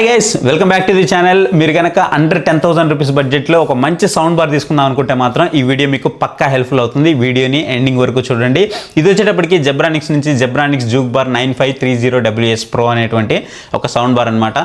Hi guys, welcome back to the channel. మీరు కనుక under 10,000 rupees బడ్జెట్లో ఒక మంచి సౌండ్ బార్ తీసుకుందాం అనుకుంటే మాత్రం ఈ వీడియో మీకు పక్కా హెల్ప్ఫుల్ అవుతుంది. వీడియోని ఎండింగ్ వరకు చూడండి. ఇది వచ్చేటప్పటికి జెబ్రానిక్స్ నుంచి Zebronics juke bar 9530WS Pro అనేటువంటి ఒక సౌండ్ బార్ అనమాట.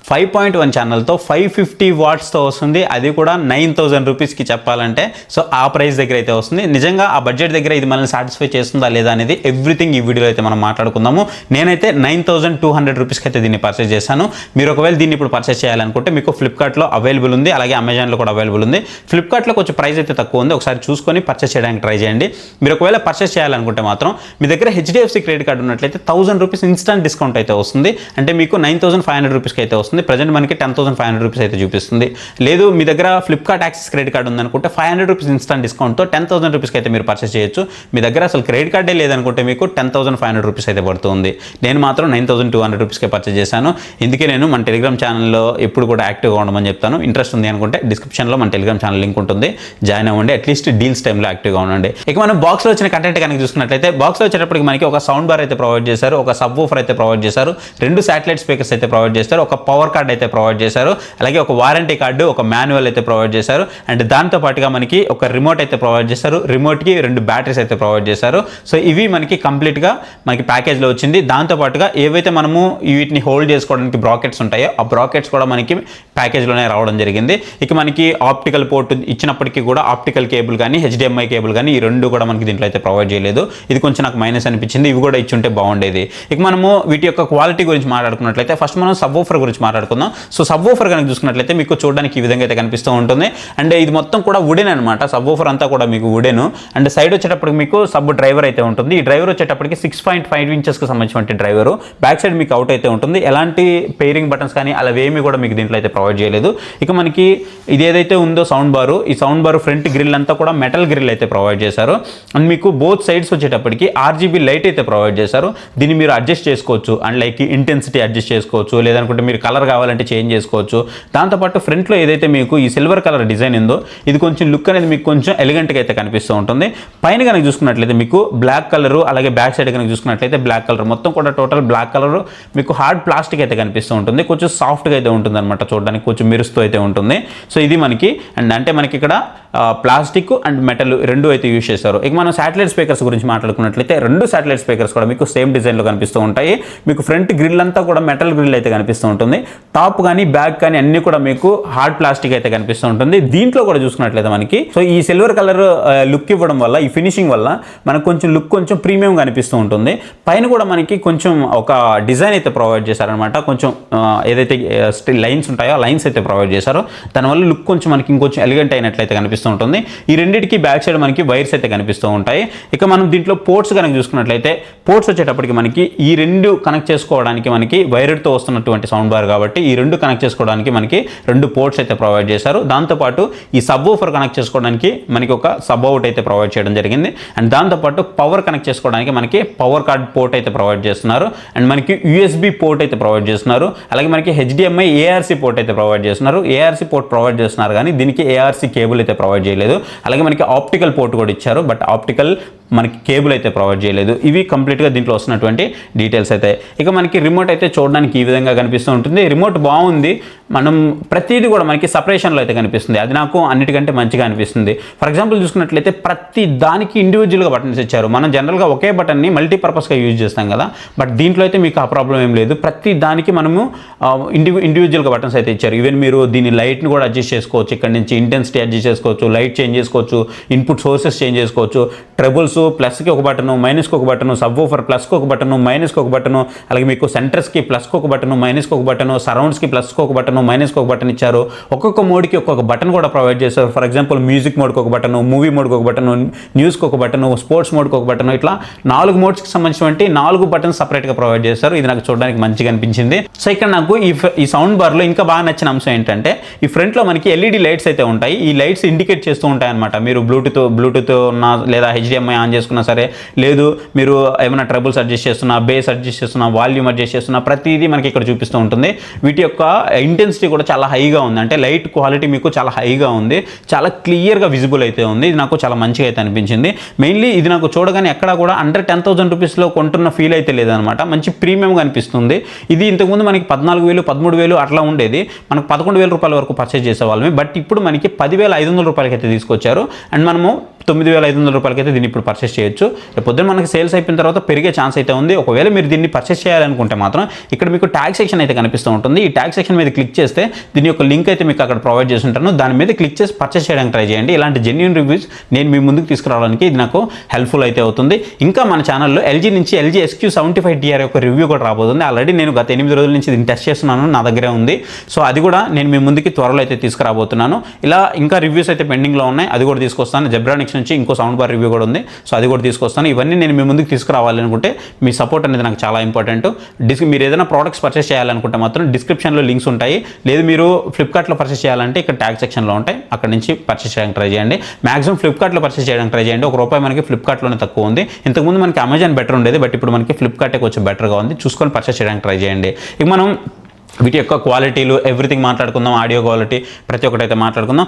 5.1 ఛానల్తో 550 వాట్స్తో వస్తుంది. అది కూడా 9,000 రూపీస్కి చెప్పాలంటే. సో ఆ ప్రైస్ దగ్గర అయితే వస్తుంది. నిజంగా ఆ బడ్జెట్ దగ్గర ఇది మనల్ని సాటిస్ఫై చేస్తుందా లేదా అనేది ఎవ్రీథింగ్ ఈ వీడియోలో అయితే మనం మాట్లాడుకుందాము. నేనైతే 9,200 రూపీస్కి అయితే దీన్ని పర్చేస్ చేశాను. మీరు ఒకవేళ దీన్ని ఇప్పుడు పర్చేస్ చేయాలనుకుంటే మీకు ఫ్లిప్కార్ట్లో అవైలబుల్ ఉంది, అలాగే అమెజాన్లో కూడా అవైలబుల్ ఉంది. ఫ్లిప్కార్ట్లో కొంచెం ప్రైస్ అయితే తక్కువ ఉంది, ఒకసారి చూసుకొని పర్చేస్ చేయడానికి ట్రై చేయండి. మీరు ఒకవేళ పర్చేస్ చేయాలనుకుంటే మాత్రం మీ దగ్గర HDFC క్రెడిట్ కార్డు ఉన్నట్లయితే 1,000 రూపీస్ ఇన్స్టంట్ డిస్కౌంట్ అయితే వస్తుంది. అంటే మీకు 9,500 రూపీస్కి అయితే వస్తుంది. ప్రజెంట్ మనకి 10,500 రూపీస్ అయితే చూపిస్తుంది. లేదు మీ దగ్గర ఫ్లిప్కార్ట్ యాక్సెస్ క్రెడిట్ కార్డు ఉందనుకుంటే 500 రూపీస్ ఇన్స్టంట్ డిస్కౌంట్తో 10,000 రూపీస్కి అయితే మీరు పర్చేస్ చేయొచ్చు. మీ దగ్గర అసలు క్రెడిట్ కార్డే లేదనుకుంటే మీకు 10,500 రూపీస్ అయితే పడుతుంది. నేను మాత్రం 9,200 రూపీస్కే పర్చేస్ చేశాను. ఇందుకే నేను మన టెలిగ్రామ్ ఛానల్లో ఎప్పుడు కూడా యాక్టివ్గా ఉండమని చెప్తాను. ఇంట్రెస్ట్ ఉంది అనుకుంటే డిస్క్రిప్షన్లో మన టెలిగ్రామ్ ఛానల్ లింక్ ఉంటుంది, జాయిన్ అవ్వండి. అట్లీస్ట్ డీల్స్ టైంలో యాక్టివ్గా ఉండండి. ఇక మనం బాక్స్లో వచ్చిన కంటెంట్ కనుక చూసుకున్నట్లయితే బాక్స్లో వచ్చేటప్పటికి మనకి ఒక సౌండ్ బార్ అయితే ప్రొవైడ్ చేశారు, ఒక సబ్ వూఫర్ అయితే ప్రొవైడ్ చేశారు, 2 శాటిలైట్ స్పీకర్స్ అయితే ప్రొవైడ్ చేస్తారు, ఒక పవర్ కార్డ్ అయితే ప్రొవైడ్ చేశారు, అలాగే ఒక వారంటీ కార్డు, ఒక మాన్యువల్ అయితే ప్రొవైడ్ చేశారు. అండ్ దాంతో పాటుగా మనకి ఒక రిమోట్ అయితే ప్రొవైడ్ చేశారు. రిమోట్కి 2 బ్యాటరీస్ అయితే ప్రొవైడ్ చేశారు. సో ఇవి మనకి కంప్లీట్గా మనకి ప్యాకేజ్లో వచ్చింది. దాంతో పాటుగా ఏవైతే మనము వీటిని హోల్డ్ చేసుకోవడానికి బ్రాకెట్స్ ఉంటాయో ఆ బ్రాకెట్స్ కూడా మనకి ప్యాకేజ్లోనే రావడం జరిగింది. ఇక మనకి ఆప్టికల్ పోర్ట్ ఇచ్చినప్పటికీ కూడా ఆప్టికల్ కేబుల్ కానీ HDMI కేబుల్ కానీ ఈ 2 కూడా మనకి దీంట్లో అయితే ప్రొవైడ్ చేయలేదు. ఇది కొంచెం నాకు మైనస్ అనిపించింది. ఇవి కూడా ఇచ్చుంటే బాగుండేది. ఇక మనము వీటి యొక్క క్వాలిటీ గురించి మాట్లాడుకున్నట్లయితే ఫస్ట్ మనం సబ్ వూఫర్ గురించి మాట్లాడుకుందాం. సో సబ్ వూఫర్ కనుక చూసుకున్నట్లయితే మీకు చూడడానికి ఈ విధంగా అయితే కనిపిస్తూ ఉంటుంది. అండ్ ఇది మొత్తం కూడా వుడెన్ అనమాట. సబ్ వూఫర్ అంతా కూడా మీకు వుడెన్. అండ్ సైడ్ వచ్చేటప్పటికి మీకు సబ్ డ్రైవర్ అయితే ఉంటుంది. ఈ డ్రైవర్ వచ్చేటప్పటికి 6.5 ఇంచెస్కి సంబంధించిన డ్రైవర్. బ్యాక్ సైడ్ మీకు అవుట్ అయితే ఉంటుంది. ఎలాంటి పేరింగ్ బటన్స్ కానీ అలా ఏమీ కూడా మీకు దీంట్లో అయితే ప్రొవైడ్ చేయలేదు. ఇక మనకి ఇది ఏదైతే ఉందో సౌండ్ బారు, ఈ సౌండ్ బారు ఫ్రంట్ గ్రిల్ అంతా కూడా మెటల్ గ్రిల్ అయితే ప్రొవైడ్ చేశారు. అండ్ మీకు బోత్ సైడ్స్ వచ్చేటప్పటికి RGB లైట్ అయితే ప్రొవైడ్ చేశారు. దీన్ని మీరు అడ్జస్ట్ చేసుకోవచ్చు. అండ్ లైక్ ఇంటెన్సిటీ అడ్జస్ట్ చేసుకోవచ్చు, లేదనుకుంటే మీరు కలర్ కావాలంటే చేంజ్ చేసుకోవచ్చు. దాంతోపాటు ఫ్రంట్లో ఏదైతే మీకు ఈ సిల్వర్ కలర్ డిజైన్ ఉందో ఇది కొంచెం లుక్ అనేది మీకు కొంచెం ఎలిగెంట్గా అయితే కనిపిస్తూ ఉంటుంది. పైన కనుక చూసుకున్నట్లయితే మీకు బ్లాక్ కలర్, అలాగే బ్యాక్ సైడ్ కనుక చూసుకున్నట్లయితే బ్లాక్ కలర్, మొత్తం కూడా టోటల్ బ్లాక్ కలర్ మీకు హార్డ్ ప్లాస్టిక్ అయితే కనిపిస్తూ ఉంటుంది. కొంచెం సాఫ్ట్గా అయితే ఉంటుంది అనమాట, చూడడానికి కొంచెం మెరుస్తూ అయితే ఉంటుంది. సో ఇది మనకి అండ్ అంటే మనకి ఇక్కడ ప్లాస్టిక్ అండ్ మెటల్ 2 అయితే యూజ్ చేశారు. ఇక మనం శాటిలైట్ స్పీకర్స్ గురించి మాట్లాడుకున్నట్లయితే 2 శాటిలైట్ స్పీకర్స్ కూడా మీకు సేమ్ డిజైన్లో కనిపిస్తూ ఉంటాయి. మీకు ఫ్రంట్ గ్రిల్ అంతా కూడా మెటల్ గ్రిల్ అయితే కనిపిస్తూ ఉంటుంది. టాప్ కానీ బ్యాక్ కానీ అన్ని కూడా మీకు హార్డ్ ప్లాస్టిక్ అయితే కనిపిస్తూ ఉంటుంది. దీంట్లో కూడా చూసుకున్నట్లయితే మనకి సో ఈ సిల్వర్ కలర్ లుక్ ఇవ్వడం వల్ల, ఈ ఫినిషింగ్ వల్ల మనకు కొంచెం లుక్ కొంచెం ప్రీమియం కనిపిస్తూ ఉంటుంది. పైన కూడా మనకి కొంచెం ఒక డిజైన్ అయితే ప్రొవైడ్ చేశారనమాట. కొంచెం ఏదైతే లైన్స్ ఉంటాయో ఆ లైన్స్ అయితే ప్రొవైడ్ చేశారో దానివల్ల లుక్ కొంచెం మనకి ఇంకొంచెం ఎలిగెంట్ అయినట్లయితే కనిపిస్తుంది. ఈ రెండింటికి బ్యాక్ సైడ్ మనకి వైర్స్ అయితే కనిపిస్తూ ఉంటాయి. ఇక మనం దీంట్లో పోర్ట్స్ కనుక చూసుకున్నట్లయితే పోర్ట్స్ వచ్చేటప్పటికి మనకి ఈ 2 కనెక్ట్ చేసుకోవడానికి మనకి వైర్తో వస్తున్నటువంటి సౌండ్ బార్ కాబట్టి ఈ 2 కనెక్ట్ చేసుకోవడానికి మనకి 2 పోర్ట్స్ అయితే ప్రొవైడ్ చేశారు. దాంతోపాటు ఈ సబ్ వూఫర్ కనెక్ట్ చేసుకోవడానికి మనకి ఒక సబ్ అవుట్ అయితే ప్రొవైడ్ చేయడం జరిగింది. అండ్ దాంతోపాటు పవర్ కనెక్ట్ చేసుకోవడానికి మనకి పవర్ కార్డ్ పోర్ట్ అయితే ప్రొవైడ్ చేస్తున్నారు. అండ్ మనకి USB పోర్ట్ అయితే ప్రొవైడ్ చేస్తున్నారు. అలాగే మనకి HDMI ARC పోర్ట్ అయితే ప్రొవైడ్ చేస్తున్నారు. ARC పోర్ట్ ప్రొవైడ్ చేస్తున్నారు కానీ దీనికి ARC కేబుల్ అయితే ప్రొవైడ్ చేయలేదు. అలాగే మనకి ఆప్టికల్ పోర్ట్ కూడా ఇచ్చారు, బట్ ఆప్టికల్ మనకి కేబుల్ అయితే ప్రొవైడ్ చేయలేదు. ఇవి కంప్లీట్గా దీంట్లో వస్తున్నటువంటి డీటెయిల్స్ అయితే. ఇక మనకి రిమోట్ అయితే చూడడానికి ఈ విధంగా కనిపిస్తూ ఉంటుంది. రిమోట్ బాగుంది. మనం ప్రతిదీ కూడా మనకి సపరేషన్లో అయితే కనిపిస్తుంది. అది నాకు అన్నిటికంటే మంచిగా అనిపిస్తుంది. ఫర్ ఎగ్జాంపుల్ చూసుకున్నట్లయితే ప్రతి దానికి ఇండివిజువల్గా బటన్స్ ఇచ్చారు. మనం జనరల్గా ఒకే బటన్ని మల్టీపర్పస్గా యూజ్ చేస్తాం కదా, బట్ దీంట్లో అయితే మీకు ఆ ప్రాబ్లం ఏం లేదు. ప్రతి దానికి మనము ఇండివిజువల్గా బటన్స్ అయితే ఇచ్చారు. ఈవెన్ మీరు దీని లైట్ని కూడా అడ్జస్ట్ చేసుకోవచ్చు. ఇక్కడ నుంచి ఇంటెన్సిటీ అడ్జస్ట్ చేసుకోవచ్చు, లైట్ చేంజ్ చేసుకోవచ్చు, ఇన్పుట్ సోర్సెస్ చేంజ్ చేసుకోవచ్చు, ట్రెబుల్స్ ప్లస్కి ఒక బటను, మైనస్కి ఒక బటను, సబ్ వూఫర్ ప్లస్కి ఒక బటను, మైనస్కి ఒక బటను, అలాగే మీకు సెంటర్స్కి ప్లస్కి ఒక బటను, మైనస్కి ఒక బటను, సరౌండ్స్కి ప్లస్కి ఒక బటను, మైనస్కి ఒక బటన్ ఇచ్చారు. ఒక్కొక్క మోడ్కి ఒక్కొక్క బటన్ కూడా ప్రొవైడ్ చేశారు. ఫర్ ఎగ్జాంపుల్ మ్యూజిక్ మోడ్కి ఒక బటను, మూవీ మోడ్కి ఒక బటను, న్యూస్కి ఒక బటను, స్పోర్ట్స్ మోడ్కి ఒక బటను, ఇట్లా 4 మోడ్స్కి సంబంధించినటువంటి 4 బటన్స్ సపరేట్గా ప్రొవైడ్ చేశారు. ఇది నాకు చూడడానికి మంచిగా అనిపించింది. సో ఇక్కడ నాకు ఈ సౌండ్ బార్లో ఇంకా బాగా నచ్చిన అంశం ఏంటంటే ఈ ఫ్రంట్లో మనకి LED లైట్స్ అయితే ఉంటాయి. ఈ లైట్స్ ఇండికేట్ చేస్తూ ఉంటాయి అనమాట. మీరు బ్లూటూత్ ఉన్న లేదా HDMI ఆన్ ఆన్ చేసుకున్నా సరే, లేదు మీరు ఏమైనా ట్రబుల్స్ అడ్జస్ట్ చేస్తున్నా, బేస్ అడ్జస్ట్ చేస్తున్నా, వాల్యూమ్ అడ్జస్ట్ చేస్తున్నా, ప్రతిదీ మనకి ఇక్కడ చూపిస్తూ ఉంటుంది. వీటి యొక్క ఇంటెన్సిటీ కూడా చాలా హైగా ఉంది, అంటే లైట్ క్వాలిటీ మీకు చాలా హైగా ఉంది, చాలా క్లియర్గా విజిబుల్ అయితే ఉంది. ఇది నాకు చాలా మంచిగా అయితే అనిపించింది. మెయిన్లీ ఇది నాకు చూడగానే ఎక్కడా కూడా అండర్ 10,000 రూపీస్లో కొంటున్న ఫీల్ అయితే లేదనమాట. మంచి ప్రీమియంగా అనిపిస్తుంది. ఇది ఇంతకుముందు మనకి 14,000 13,000 అట్లా ఉండేది, మనకు 11,000 రూపాయల వరకు పర్చేజ్ చేసేవాళ్ళమే. బట్ ఇప్పుడు మనకి 10,500 రూపాయలకి అయితే తీసుకొచ్చారు. అండ్ మనము 9,500 రూపాయలకి అయితే దీన్ని ఇప్పుడు పర్చేస్ చేయొచ్చు. పొద్దున్న మనకి సేల్స్ అయిపోయిన తర్వాత పెరిగే ఛాన్స్ అయితే ఉంది. ఒకవేళ మీరు దీన్ని పర్చేస్ చేయాలనుకుంటే మాత్రం ఇక్కడ మీకు ట్యాగ్ సెక్షన్ అయితే కనిపిస్తూ ఉంటుంది. ఈ ట్యాగ్ సెక్షన్ మీద క్లిక్ చేస్తే దీని యొక్క లింక్ అయితే మీకు అక్కడ ప్రొవైడ్ చేసి ఉంటాను. దాని మీద క్లిక్ చేసి పర్చేస్ చేయడానికి ట్రై చేయండి. ఇలాంటి జెన్యూన్ రివ్యూస్ నేను మీ ముందుకు తీసుకురావడానికి ఇది నాకు హెల్ప్ఫుల్ అయితే అవుతుంది. ఇంకా మన ఛానల్లో ఎల్జీ నుంచి LG SQ75TR యొక్క రివ్యూ కూడా రాబోతుంది. ఆల్రెడీ నేను గత 8 రోజుల నుంచి దీన్ని టెస్ట్ చేస్తున్నాను, నా దగ్గరే ఉంది. సో అది కూడా నేను మీ ముందుకి త్వరలో అయితే తీసుకురాబోతున్నాను. ఇలా ఇంకా రివ్యూస్ అయితే పెండింగ్లో ఉన్నాయి, అది కూడా తీసుకొస్తాను. జెబ్రానిక్స్ నుంచి ఇంకో సౌండ్ బార్ రివ్యూ కూడా ఉంది, సో అది కూడా తీసుకొస్తాను. ఇవన్నీ నేను మీ ముందుకు తీసుకురావాలనుకుంటే మీ సపోర్ట్ అనేది నాకు చాలా ఇంపార్టెంట్. మీరు ఏదైనా ప్రోడక్ట్స్ పర్చేస్ చేయాలనుకుంటే మాత్రం డిస్క్రిప్షన్లో లింక్స్ ఉంటాయి, లేదు మీరు ఫ్లిప్కార్ట్లో పర్చేస్ చేయాలంటే ఇక్కడ ట్యాగ్ సెక్షన్లో ఉంటాయి, అక్కడ నుంచి పర్చేస్ చేయడానికి ట్రై చేయండి. మాక్సిమం ఫ్లిప్కార్ట్లో పర్చేస్ చేయడానికి ట్రై చేయండి. ₹1 మనకి ఫ్లిప్కార్ట్లోనే తక్కువ ఉంది. ఇంతకుముందు మనకి అమెజాన్ బెటర్ ఉండేది, బట్ ఇప్పుడు మనకి ఫ్లిప్కార్టే కొంచెం బెటర్గా ఉంది. చూసుకొని పర్చేస్ చేయడానికి ట్రై చేయండి. ఇక మనం వీటి యొక్క క్వాలిటీలు ఎవ్రీథింగ్ మాట్లాడుకుందాం, ఆడియో క్వాలిటీ ప్రతి ఒక్కటి అయితే మాట్లాడుకుందాం.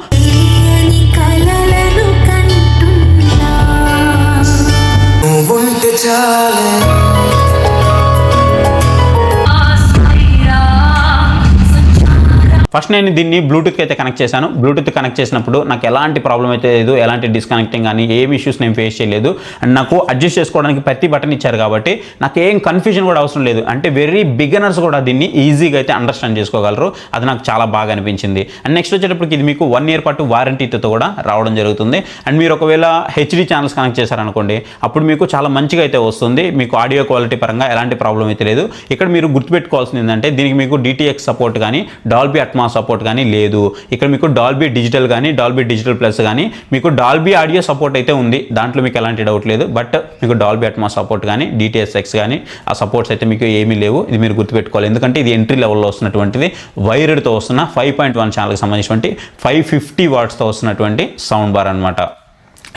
ఫస్ట్ నేను దీన్ని బ్లూటూత్కి అయితే కనెక్ట్ చేశాను. బ్లూటూత్ కనెక్ట్ చేసినప్పుడు నాకు ఎలాంటి ప్రాబ్లం అయితే లేదు, ఎలాంటి డిస్కనెక్టింగ్ కానీ ఏమి ఇష్యూస్ నేను ఫేస్ చేయలేదు. అండ్ నాకు అడ్జస్ట్ చేసుకోవడానికి ప్రతి బటన్ ఇచ్చారు కాబట్టి నాకు ఏం కన్ఫ్యూజన్ కూడా అవసరం లేదు. అంటే వెరీ బిగినర్స్ కూడా దీన్ని ఈజీగా అయితే అండర్స్టాండ్ చేసుకోగలరు. అది నాకు చాలా బాగా అనిపించింది. అండ్ నెక్స్ట్ వచ్చేటప్పటికి ఇది మీకు 1 ఇయర్ పాటు వారంటీతో కూడా రావడం జరుగుతుంది. అండ్ మీరు ఒకవేళ HD ఛానల్స్ కనెక్ట్ చేశారనుకోండి, అప్పుడు మీకు చాలా మంచిగా అయితే వస్తుంది. మీకు ఆడియో క్వాలిటీ పరంగా ఎలాంటి ప్రాబ్లం అయితే లేదు. ఇక్కడ మీరు గుర్తుపెట్టుకోవాల్సింది ఏంటంటే దీనికి మీకు DTX సపోర్ట్ కానీ, డాల్బీ అట్మాస్ సపోర్ట్ కానీ లేదు. ఇక్కడ మీకు డాల్బీ డిజిటల్ కానీ, డాల్బీ డిజిటల్ ప్లస్ కానీ, మీకు డాల్బీ ఆడియో సపోర్ట్ అయితే ఉంది, దాంట్లో మీకు ఎలాంటి డౌట్ లేదు. బట్ మీకు డాల్బీ అట్మాస్ సపోర్ట్ కానీ, DTSX కానీ ఆ సపోర్ట్స్ అయితే మీకు ఏమీ లేవు. ఇది మీరు గుర్తుపెట్టుకోవాలి, ఎందుకంటే ఇది ఎంట్రీ లెవెల్లో వస్తున్నటువంటిది, వైర్డ్తో వస్తున్న 5.1 ఛానల్కి సంబంధించినటువంటి 550 వాట్స్తో వస్తున్నటువంటి సౌండ్ బార్ అనమాట.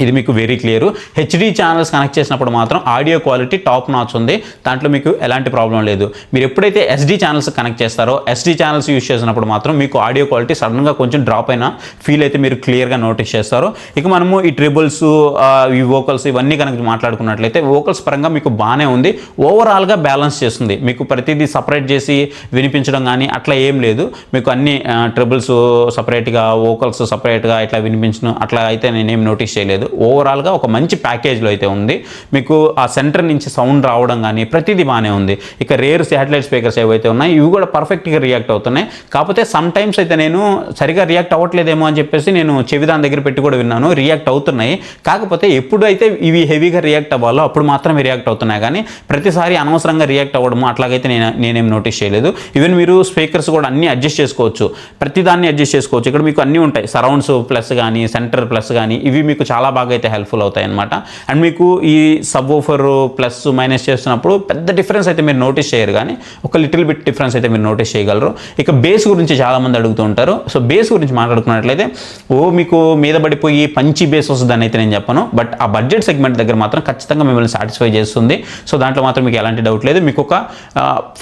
ఇది మీకు very clear. HD channels connect చేసినప్పుడు మాత్రం ఆడియో క్వాలిటీ టాప్ నాచ్ ఉంది, దాంట్లో మీకు ఎలాంటి ప్రాబ్లం లేదు. మీరు ఎప్పుడైతే SD ఛానల్స్ కనెక్ట్ చేస్తారో, SD ఛానల్స్ యూస్ చేసినప్పుడు మాత్రం మీకు ఆడియో క్వాలిటీ సడన్గా కొంచెం డ్రాప్ అయిన ఫీల్ అయితే మీరు క్లియర్గా నోటీస్ చేస్తారు. ఇక మనము ఈ ట్రిబుల్స్, ఈ వోకల్స్ ఇవన్నీ కనుక మాట్లాడుకున్నట్లయితే వోకల్స్ పరంగా మీకు బాగానే ఉంది. ఓవరాల్గా బ్యాలెన్స్ చేస్తుంది. మీకు ప్రతిదీ సపరేట్ చేసి వినిపించడం కానీ అట్లా ఏం లేదు. మీకు అన్ని ట్రిబుల్స్ సపరేట్గా, వోకల్స్ సపరేట్గా ఇట్లా వినిపించడం అట్లా అయితే నేనేం నోటీస్ చేయలేదు. ఓవరాల్గా ఒక మంచి ప్యాకేజ్లో అయితే ఉంది. మీకు ఆ సెంటర్ నుంచి సౌండ్ రావడం కానీ ప్రతిదీ బాగానే ఉంది. ఇక రేర్ శాటిలైట్ స్పీకర్స్ ఏవైతే ఉన్నాయి ఇవి కూడా పర్ఫెక్ట్గా రియాక్ట్ అవుతున్నాయి. కాకపోతే సమ్ టైమ్స్ అయితే నేను సరిగా రియాక్ట్ అవ్వట్లేదేమో అని చెప్పేసి నేను చెవిదాని దగ్గర పెట్టి కూడా విన్నాను, రియాక్ట్ అవుతున్నాయి. కాకపోతే ఎప్పుడైతే ఇవి హెవీగా రియాక్ట్ అవ్వాలో అప్పుడు మాత్రమే రియాక్ట్ అవుతున్నాయి, కానీ ప్రతిసారి అనవసరంగా రియాక్ట్ అవ్వడము అట్లాగైతే నేనేం నోటీస్ చేయలేదు. ఈవెన్ మీరు స్పీకర్స్ కూడా అన్నీ అడ్జస్ట్ చేసుకోవచ్చు, ప్రతిదాన్ని అడ్జస్ట్ చేసుకోవచ్చు. ఇక్కడ మీకు అన్నీ ఉంటాయి, సరౌండ్స్ ప్లస్ కానీ, సెంటర్ ప్లస్ కానీ, ఇవి మీకు చాలా బాగా అయితే హెల్ప్ఫుల్ అవుతాయి అనమాట. అండ్ మీకు ఈ సబ్ వూఫర్ ప్లస్ మైనస్ చేస్తున్నప్పుడు పెద్ద డిఫరెన్స్ అయితే మీరు నోటీస్ చేయరు, కానీ ఒక లిటిల్ బిట్ డిఫరెన్స్ అయితే మీరు నోటీస్ చేయగలరు. ఇక బేస్ గురించి చాలామంది అడుగుతూ ఉంటారు. సో బేస్ గురించి మాట్లాడుకున్నట్లయితే మీకు మీద పడిపోయి పంచి బేస్ వస్తుందని అయితే నేను చెప్పను, బట్ ఆ బడ్జెట్ సెగ్మెంట్ దగ్గర మాత్రం ఖచ్చితంగా మిమ్మల్ని సాటిస్ఫై చేస్తుంది. సో దాంట్లో మాత్రం మీకు ఎలాంటి డౌట్ లేదు. మీకు ఒక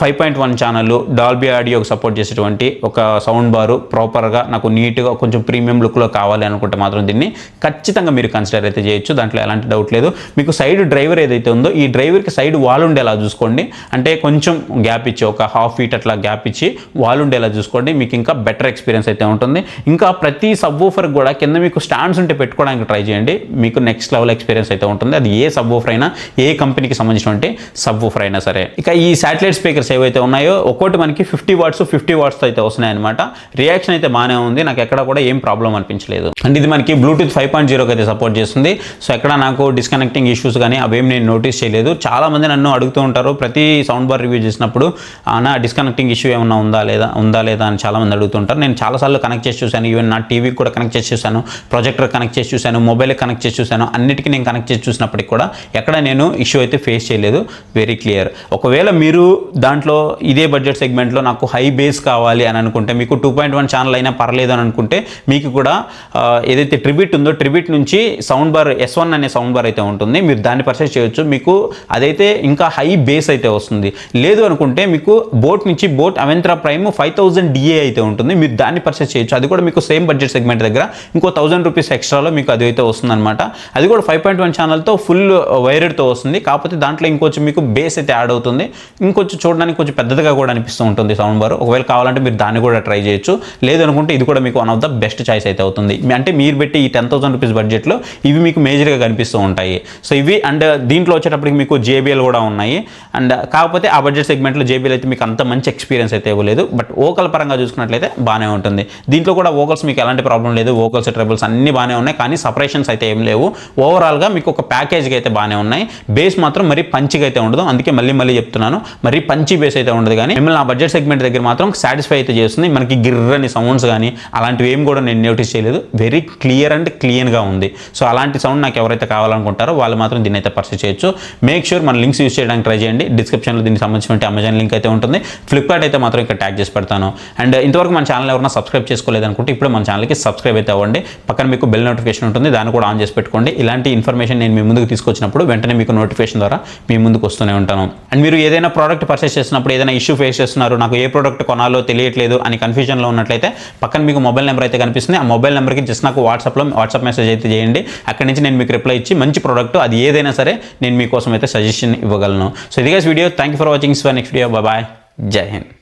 5.1 ఛానల్ డాల్బీ ఆడియోకి సపోర్ట్ చేసేటువంటి ఒక సౌండ్ బారు ప్రాపర్గా నాకు నీట్గా కొంచెం ప్రీమియం లుక్లో కావాలి అనుకుంటే మాత్రం దీన్ని ఖచ్చితంగా మీరు కన్సిడర్ అయితే చేయొచ్చు, దాంట్లో ఎలాంటి డౌట్ లేదు. మీకు సైడ్ డ్రైవర్ ఏదైతే ఉందో ఈ డ్రైవర్కి సైడ్ వాల్ ఉండేలా చూసుకోండి. అంటే కొంచెం గ్యాప్ ఇచ్చి ఒక 1/2 ఫీట్ అట్లా గ్యాప్ ఇచ్చి వాల్ ఉండేలా చూసుకోండి, మీకు ఇంకా బెటర్ ఎక్స్పీరియన్స్ అయితే ఉంటుంది. ఇంకా ప్రతి సబ్ వూఫర్ కూడా కింద మీకు స్టాండ్స్ ఉంటే పెట్టుకోవడానికి ట్రై చేయండి, మీకు నెక్స్ట్ లెవెల్ ఎక్స్పీరియన్స్ అయితే ఉంటుంది. అది ఏ సబ్ వూఫర్ అయినా, ఏ కంపెనీకి సంబంధించినటువంటి సబ్ వూఫర్ అయినా సరే. ఇక ఈ శాటిలైట్ స్పీకర్స్ ఏవైతే ఉన్నాయో ఒక్కోటి మనకి 50 వాట్స్ అయితే వస్తున్నాయి అనమాట. రియాక్షన్ అయితే బాగానే ఉంది, నాకు ఎక్కడ కూడా ఏం ప్రాబ్లం అనిపించలేదు. అండ్ ఇది మనకి బ్లూటూత్ 5.0 అయితే సపోర్ట్ చేస్తుంది. సో ఎక్కడ నాకు డిస్కనెక్టింగ్ ఇష్యూస్ కానీ అవేం నేను నోటీస్ చేయలేదు. చాలామంది నన్ను అడుగుతూ ఉంటారు ప్రతి సౌండ్ బార్ రివ్యూ చేసినప్పుడు, నా డిస్కనెక్టింగ్ ఇష్యూ ఏమన్నా ఉందా లేదా అని చాలామంది అడుగుతుంటారు. నేను చాలాసార్లు కనెక్ట్ చేసి చూశాను, ఈవెన్ నా టీవీకి కూడా కనెక్ట్ చేసి చూశాను, ప్రొజెక్టర్ కనెక్ట్ చేసి చూశాను, మొబైల్కి కనెక్ట్ చేసి చూశాను, అన్నిటికీ నేను కనెక్ట్ చేసి చూసినప్పటికి కూడా ఎక్కడ నేను ఇష్యూ అయితే ఫేస్ చేయలేదు. Very clear. ఒకవేళ మీరు దాంట్లో ఇదే బడ్జెట్ సెగ్మెంట్లో నాకు హై బేస్ కావాలి అని అనుకుంటే, మీకు 2.1 ఛానల్ అయినా పర్లేదు అని అనుకుంటే, మీకు కూడా ఏదైతే ట్రిబ్యూట్ ఉందో ట్రిబ్యూట్ నుంచి సౌండ్ బార్ S1 అనే సౌండ్ బార్ అయితే ఉంటుంది, మీరు దాన్ని పర్చేస్ చేయొచ్చు. మీకు అదైతే ఇంకా హై బేస్ అయితే వస్తుంది. లేదు అనుకుంటే మీకు బోట్ నుంచి బోట్ అవెంత్రా ప్రైమ్ 5000 DA అయితే ఉంటుంది, మీరు దాన్ని పర్చేస్ చేయొచ్చు. అది కూడా మీకు సేమ్ బడ్జెట్ సెగ్మెంట్ దగ్గర ఇంకో 1000 రూపీస్ ఎక్స్ట్రాలో మీకు అది అయితే వస్తుందన్నమాట. అది కూడా 5.1 ఛానల్తో ఫుల్ వైర్డ్తో వస్తుంది. కాకపోతే దాంట్లో ఇంకొంచెం మీకు బేస్ అయితే యాడ్ అవుతుంది, ఇంకొంచెం చూడడానికి కొంచెం పెద్దదిగా కూడా అనిపిస్తూ ఉంటుంది సౌండ్ బార్. ఒకవేళ కావాలంటే మీరు దాన్ని కూడా ట్రై చేయొచ్చు. లేదనుకుంటే ఇది కూడా మీకు one of the best choice అయితే అవుతుంది. అంటే మీరు పెట్టి ఈ 10,000 రూపీస్ బడ్జెట్లో ఇవి మీకు మేజర్గా కనిపిస్తూ ఉంటాయి. సో ఇవి అండ్ దీంట్లో వచ్చేటప్పటికి మీకు JBL కూడా ఉన్నాయి. అండ్ కాకపోతే ఆ బడ్జెట్ సెగ్మెంట్లో JBL అయితే మీకు అంత మంచి ఎక్స్పీరియన్స్ అయితే ఇవ్వలేదు. బట్ వోకల్ పరంగా చూసుకున్నట్లయితే బాగానే ఉంటుంది. దీంట్లో కూడా వోకల్స్ మీకు ఎలాంటి ప్రాబ్లం లేదు, వోకల్స్ ట్రబుల్స్ అన్నీ బాగానే ఉన్నాయి, కానీ సపరేషన్స్ అయితే ఏం లేవు. ఓవరాల్గా మీకు ఒక ప్యాకేజ్గా అయితే బాగానే ఉన్నాయి. బేస్ మాత్రం మరీ పంచిగా అయితే ఉండదు, అందుకే మళ్ళీ చెప్తున్నాను, మరీ పంచి బేస్ అయితే ఉండదు. కానీ మిమ్మల్ని ఆ బడ్జెట్ సెగ్మెంట్ దగ్గర మాత్రం సాటిస్ఫై అయితే చేస్తుంది. మనకి గిర్రని సౌండ్స్ కానీ అలాంటివి ఏం కూడా నేను నోటీస్ చేయలేదు. వెరీ క్లియర్ అండ్ క్లీన్గా ఉంది. సో అలాంటి సౌండ్ నాకు ఎవరైతే కావాలనుకుంటారో వాళ్ళు మాత్రం దీన్ని అయితే పర్చేస్ చేయొచ్చు. మేక్ షూర్ మన లింక్స్ యూస్ చేయడానికి ట్రై చేయండి. డిస్క్రిప్షన్లో దీనికి సంబంధించిన అమెజాన్ లింక్ అయితే ఉంటుంది. ఫ్లిప్కార్ట్ అయితే మాత్రం ఇక్కడ ట్యాగ్ చేసి పెడతాను. అండ్ ఇంతవరకు మన ఛానల్ ఎవరైనా సబ్స్క్రైబ్ చేసుకోలేదు అనుకుంటే ఇప్పుడు మన ఛానల్కి సబ్స్క్రైబ్ అయితే అవ్వండి. పక్కన మీకు బెల్ నోటిఫికేషన్ ఉంటుంది, దాన్ని కూడా ఆన్ చేసి పెట్టుకోండి. ఇలాంటి ఇన్ఫర్మేషన్ నేను మీ ముందుకు తీసుకొచ్చినప్పుడు వెంటనే మీకు నోటిఫికేషన్ ద్వారా మీ ముందుకు వస్తూనే ఉంటాను. అండ్ మీరు ఏదైనా ప్రోడక్ట్ పర్చేస్ చేసినప్పుడు ఏదైనా ఇష్యూ ఫేస్ చేస్తున్నారు, నాకు ఏ ప్రోడక్ట్ కొనాలో తెలియట్లేదు అని కన్ఫ్యూజన్లో ఉన్నట్లయితే పక్కన మీకు మొబైల్ నెంబర్ అయితే కనిపిస్తుంది. ఆ మొబైల్ నెంబర్కి జస్ట్ నాకు వాట్సాప్ మెసేజ్ అయితే చేయండి. అక్కడి నుంచి నేను మీకు రిప్లై ఇచ్చి మంచి ప్రోడక్ట్ అది ఏదైనా సరే నేను మీకోసం అయితే సజెషన్ ఇవ్వగలను. సో ఇది guys video. Thank you for watching. Next video. Bye. Jai Hind.